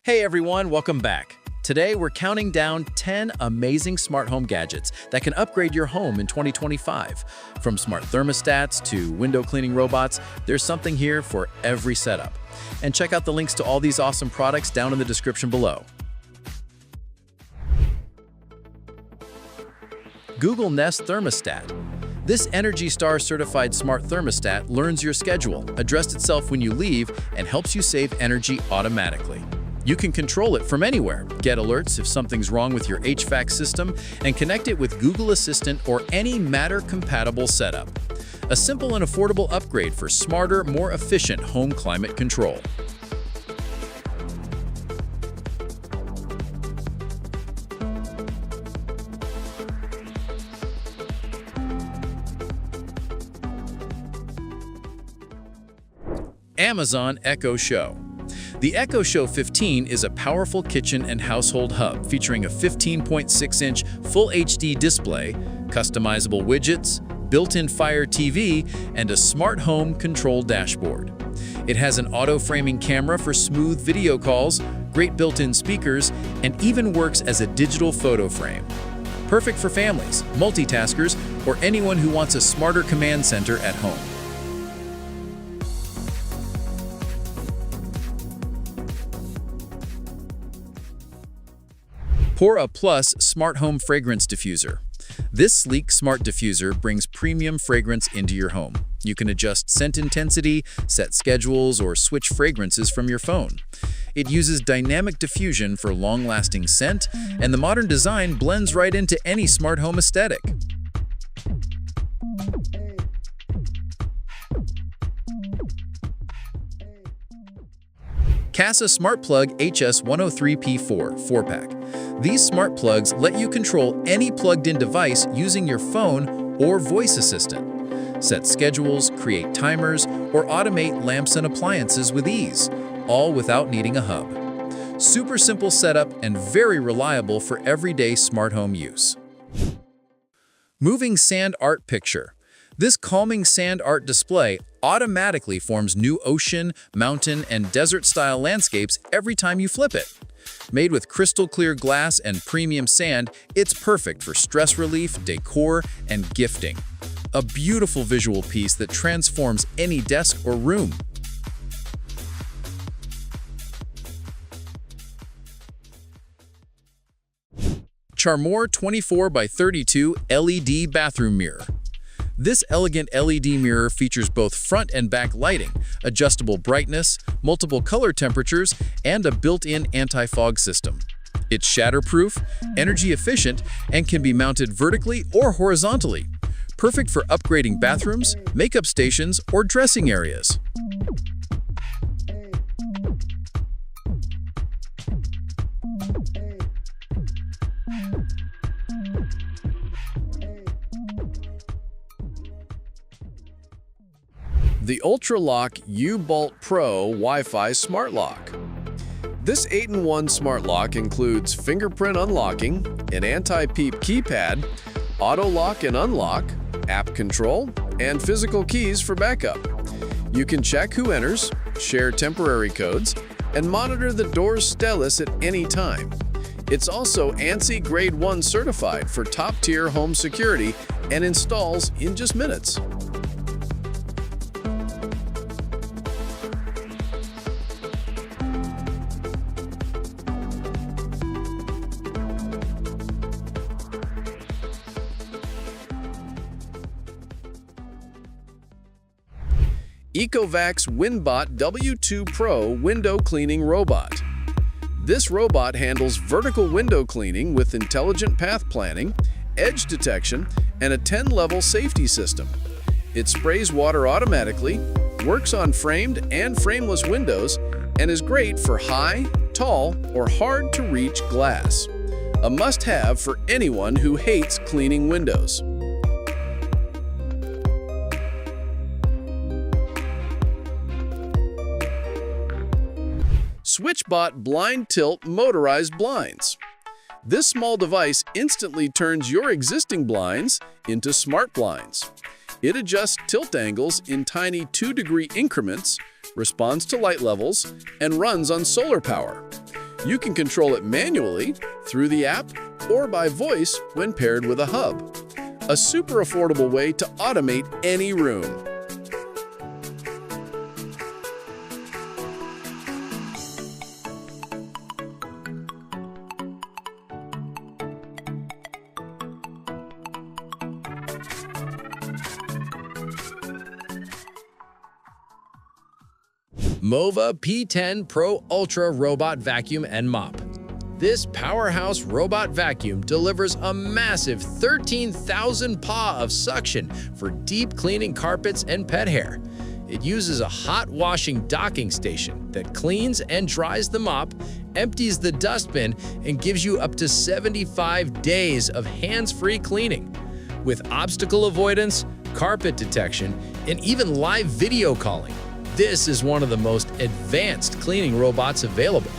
Hey everyone, welcome back. Today we're counting down 10 amazing smart home gadgets that can upgrade your home in 2025. From smart thermostats to window cleaning robots, there's something here for every setup. And check out the links to all these awesome products down in the description below. Google Nest Thermostat. This ENERGY STAR certified smart thermostat learns your schedule, adjusts itself when you leave, and helps you save energy automatically. You can control it from anywhere, get alerts if something's wrong with your HVAC system, and connect it with Google Assistant or any Matter-compatible setup. A simple and affordable upgrade for smarter, more efficient home climate control. Amazon Echo Show. The Echo Show 15 is a powerful kitchen and household hub featuring a 15.6-inch Full HD display, customizable widgets, built-in Fire TV, and a smart home control dashboard. It has an auto-framing camera for smooth video calls, great built-in speakers, and even works as a digital photo frame. Perfect for families, multitaskers, or anyone who wants a smarter command center at home. Pura Plus Smart Home Fragrance Diffuser. This sleek smart diffuser brings premium fragrance into your home. You can adjust scent intensity, set schedules, or switch fragrances from your phone. It uses dynamic diffusion for long-lasting scent, and the modern design blends right into any smart home aesthetic. Kasa Smart Plug HS103P4 4-pack. These smart plugs let you control any plugged-in device using your phone or voice assistant. Set schedules, create timers, or automate lamps and appliances with ease, all without needing a hub. Super simple setup and very reliable for everyday smart home use. Moving Sand Art Picture. This calming sand art display automatically forms new ocean, mountain, and desert-style landscapes every time you flip it. Made with crystal-clear glass and premium sand, it's perfect for stress relief, decor, and gifting. A beautiful visual piece that transforms any desk or room. Charmor 24x32 LED Bathroom Mirror. This elegant LED mirror features both front and back lighting, adjustable brightness, multiple color temperatures, and a built-in anti-fog system. It's shatterproof, energy efficient, and can be mounted vertically or horizontally. Perfect for upgrading bathrooms, makeup stations, or dressing areas. The UltraLock U-Bolt Pro Wi-Fi Smart Lock. This 8-in-1 smart lock includes fingerprint unlocking, an anti-peep keypad, auto lock and unlock, app control, and physical keys for backup. You can check who enters, share temporary codes, and monitor the door's status at any time. It's also ANSI Grade 1 certified for top-tier home security and installs in just minutes. ECOVACS WINBOT W2 Pro Window Cleaning Robot. This robot handles vertical window cleaning with intelligent path planning, edge detection, and a 10-level safety system. It sprays water automatically, works on framed and frameless windows, and is great for high, tall, or hard-to-reach glass. A must-have for anyone who hates cleaning windows. SwitchBot Blind Tilt Motorized Blinds. This small device instantly turns your existing blinds into smart blinds. It adjusts tilt angles in tiny 2-degree increments, responds to light levels, and runs on solar power. You can control it manually through the app or by voice when paired with a hub. A super affordable way to automate any room. Mova P10 Pro Ultra Robot Vacuum and Mop. This powerhouse robot vacuum delivers a massive 13,000 PA of suction for deep cleaning carpets and pet hair. It uses a hot washing docking station that cleans and dries the mop, empties the dustbin, and gives you up to 75 days of hands-free cleaning. With obstacle avoidance, carpet detection, and even live video calling, this is one of the most advanced cleaning robots available.